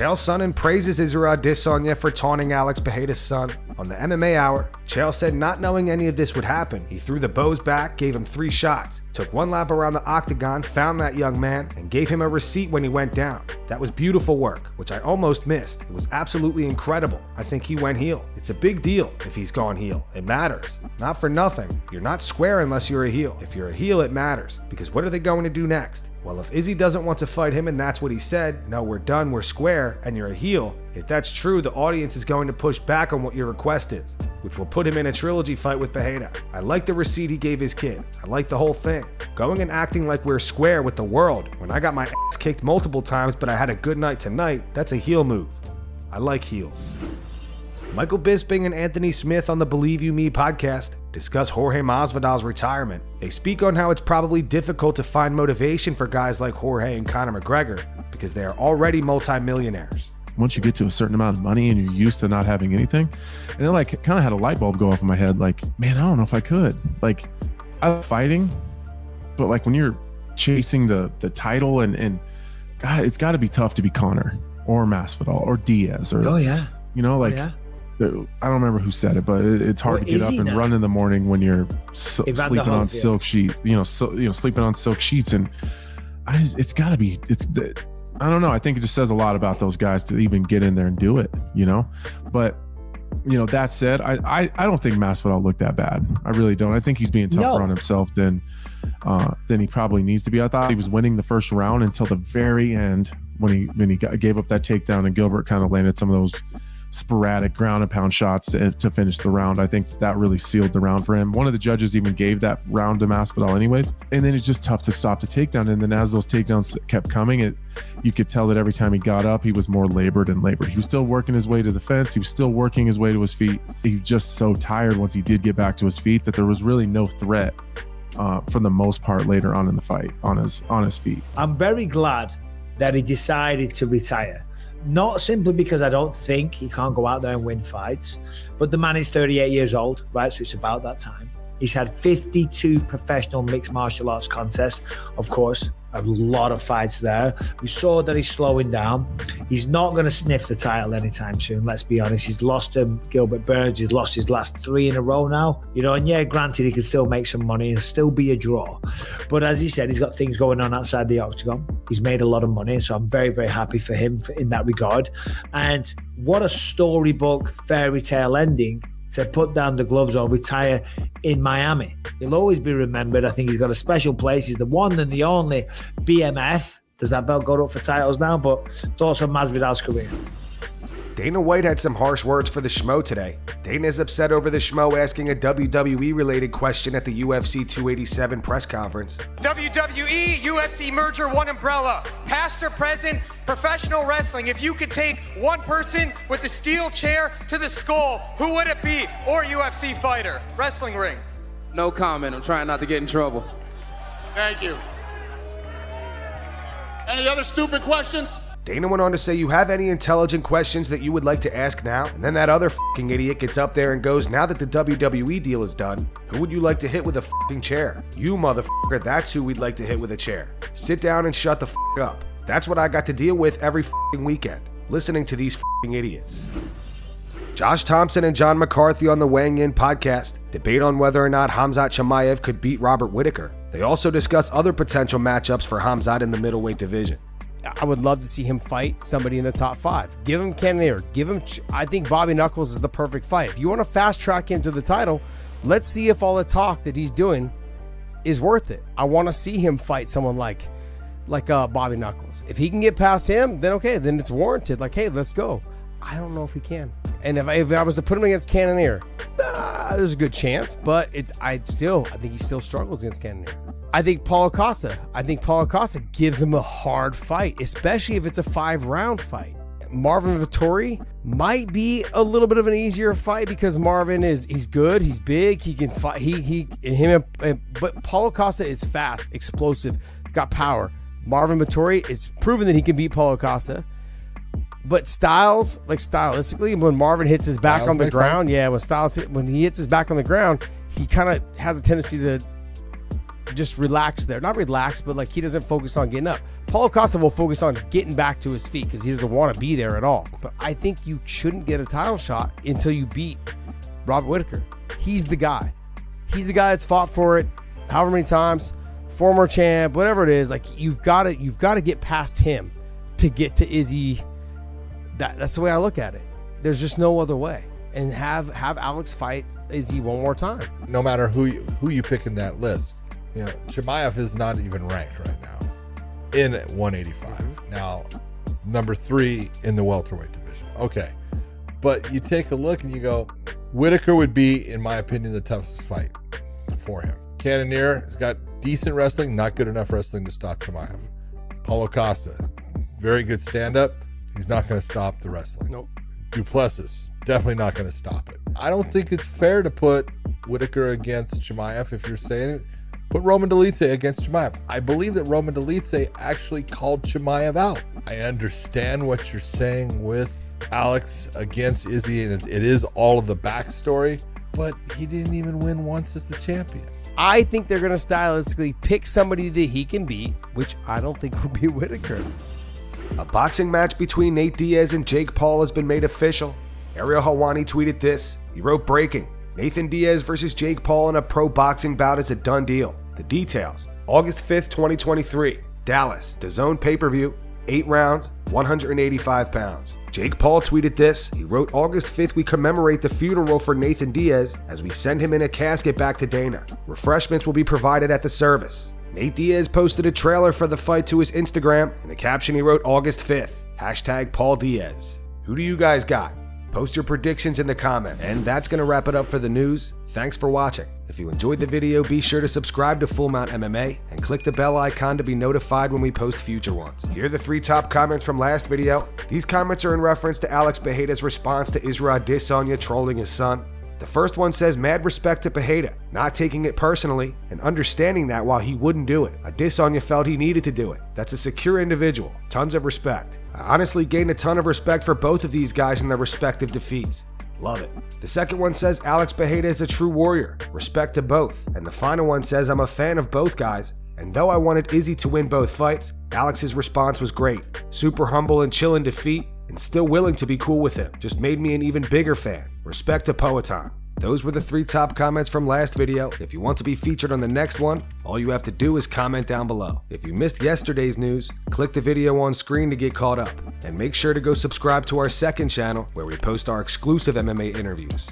Chael Sonnen praises Israel Adesanya for taunting Alex Pereira's son. On the MMA Hour, Chael said not knowing any of this would happen, he threw the bows back, gave him 3 shots, took 1 lap around the octagon, found that young man, and gave him a receipt when he went down. That was beautiful work, which I almost missed. It was absolutely incredible. I think he went heel. It's a big deal if he's gone heel. It matters. Not for nothing. You're not square unless you're a heel. If you're a heel, it matters. Because what are they going to do next? Well, if Izzy doesn't want to fight him and that's what he said, no, we're done, we're square, and you're a heel, if that's true, the audience is going to push back on what your request is, which will put him in a trilogy fight with Pereira. I like the receipt he gave his kid. I like the whole thing. Going and acting like we're square with the world when I got my ass kicked multiple times but I had a good night tonight, that's a heel move. I like heels. Michael Bisping and Anthony Smith on the Believe You Me podcast discuss Jorge Masvidal's retirement. They speak on how it's probably difficult to find motivation for guys like Jorge and Conor McGregor because they are already multimillionaires. Once you get to a certain amount of money and you're used to not having anything, and it like kind of had a light bulb go off in my head, like, man, I don't know if I could. Like, I love fighting, but like when you're chasing the title and God, it's got to be tough to be Conor or Masvidal or Diaz or, you know, like, I don't remember who said it, but it's hard to get up and run in the morning when you're sleeping on silk sheet, sleeping on silk sheets. And it's got to be, I don't know. I think it just says a lot about those guys to even get in there and do it, but that said, I don't think Masvidal looked that bad. I really don't. I think he's being tougher on himself than he probably needs to be. I thought he was winning the first round until the very end when he gave up that takedown and Gilbert kind of landed some of those sporadic ground and pound shots to finish the round. I think that really sealed the round for him. One of the judges even gave that round to Masvidal anyways. And then it's just tough to stop the takedown. And then as those takedowns kept coming, you could tell that every time he got up, he was more labored. He was still working his way to the fence. He was still working his way to his feet. He was just so tired once he did get back to his feet that there was really no threat for the most part later on in the fight on his feet. I'm very glad that he decided to retire. Not simply because I don't think he can't go out there and win fights, but the man is 38 years old, right? So it's about that time. He's had 52 professional mixed martial arts contests. Of course, a lot of fights there. We saw that he's slowing down. He's not going to sniff the title anytime soon, let's be honest. He's lost to Gilbert Burns. He's lost his last 3 in a row now. And yeah, granted, he can still make some money. He'll still be a draw. But as he said, he's got things going on outside the octagon. He's made a lot of money, so I'm very, very happy for him in that regard. And what a storybook fairy tale ending to put down the gloves or retire in Miami. He'll always be remembered. I think he's got a special place. He's the one and the only BMF. Does that belt go up for titles now? But thoughts on Masvidal's career? Dana White had some harsh words for the Schmo today. Dana is upset over the Schmo asking a WWE-related question at the UFC 287 press conference. WWE, UFC merger, one umbrella. Past or present, professional wrestling. If you could take one person with the steel chair to the skull, who would it be? Or UFC fighter? Wrestling ring. No comment. I'm trying not to get in trouble. Thank you. Any other stupid questions? Dana went on to say, you have any intelligent questions that you would like to ask now? And then that other fucking idiot gets up there and goes, now that the WWE deal is done, who would you like to hit with a fucking chair? You motherfucker, that's who we'd like to hit with a chair. Sit down and shut the fuck up. That's what I got to deal with every fucking weekend, listening to these fucking idiots. Josh Thomson and John McCarthy on the Weighing In podcast debate on whether or not Khamzat Chiamev could beat Robert Whittaker. They also discuss other potential matchups for Khamzat in the middleweight division. I would love to see him cannonier. Somebody in the top 5. Give him Cannonier. I think Bobby Knuckles is the perfect fight. If you want to fast track him to the title, let's see if all the talk that he's doing is worth it. I want to see him fight someone like Bobby Knuckles. If he can get past him, then okay, then it's warranted. Like, hey, let's go. I don't know if he can. And if I was to put him against Cannonier, there's a good chance, but I think he still struggles against Cannonier. I think Paulo Costa gives him a hard fight, especially if it's a 5-round fight. Marvin Vettori might be a little bit of an easier fight because Marvin he's good, he's big, he can fight. But Paulo Costa is fast, explosive, got power. Marvin Vettori is proven that he can beat Paulo Costa. But stylistically, when Marvin hits his back on the ground, when he hits his back on the ground, he kind of has a tendency to just relaxed there. Not relaxed, but like he doesn't focus on getting up. Paulo Costa will focus on getting back to his feet because he doesn't want to be there at all. But I think you shouldn't get a title shot until you beat Robert Whittaker. He's the guy. He's the guy that's fought for it however many times, former champ, whatever it is. Like you've got to get past him to get to Izzy. That's the way I look at it. There's just no other way. And have Alex fight Izzy one more time. No matter who you pick in that list, you know, Chimaev is not even ranked right now in 185. Now, number 3 in the welterweight division. Okay, but you take a look and you go, Whittaker would be, in my opinion, the toughest fight for him. Cannonier has got decent wrestling, not good enough wrestling to stop Chimaev. Paulo Costa, very good stand-up. He's not going to stop the wrestling. Nope. Duplessis, definitely not going to stop it. I don't think it's fair to put Whittaker against Chimaev if you're saying it. Put Roman Dolidze against Chimaev. I believe that Roman Dolidze actually called Chimaev out. I understand what you're saying with Alex against Izzy, and it is all of the backstory, but he didn't even win once as the champion. I think they're going to stylistically pick somebody that he can beat, which I don't think will be Whittaker. A boxing match between Nate Diaz and Jake Paul has been made official. Ariel Helwani tweeted this. He wrote, "Breaking. Nathan Diaz versus Jake Paul in a pro boxing bout is a done deal. The details. August 5th, 2023. Dallas. DAZN pay-per-view. 8 rounds, 185 pounds. Jake Paul tweeted this. He wrote, "August 5th, we commemorate the funeral for Nathan Diaz as we send him in a casket back to Dana. Refreshments will be provided at the service." Nate Diaz posted a trailer for the fight to his Instagram. In the caption, he wrote, "August 5th. Hashtag Paul Diaz." Who do you guys got? Post your predictions in the comments. And that's going to wrap it up for the news. Thanks for watching. If you enjoyed the video, be sure to subscribe to Full Mount MMA and click the bell icon to be notified when we post future ones. Here are the 3 top comments from last video. These comments are in reference to Alex Pereira's response to Israel Adesanya trolling his son. The first one says, "Mad respect to Pereira, not taking it personally and understanding that while he wouldn't do it, Adesanya felt he needed to do it. That's a secure individual. Tons of respect. I honestly gained a ton of respect for both of these guys in their respective defeats. Love it." The second one says, "Alex Pereira is a true warrior. Respect to both." And the final one says, "I'm a fan of both guys, and though I wanted Izzy to win both fights, Alex's response was great. Super humble and chill in defeat, and still willing to be cool with him. Just made me an even bigger fan. Respect to Poetan." Those were the 3 top comments from last video. If you want to be featured on the next one, all you have to do is comment down below. If you missed yesterday's news, click the video on screen to get caught up. And make sure to go subscribe to our second channel where we post our exclusive MMA interviews.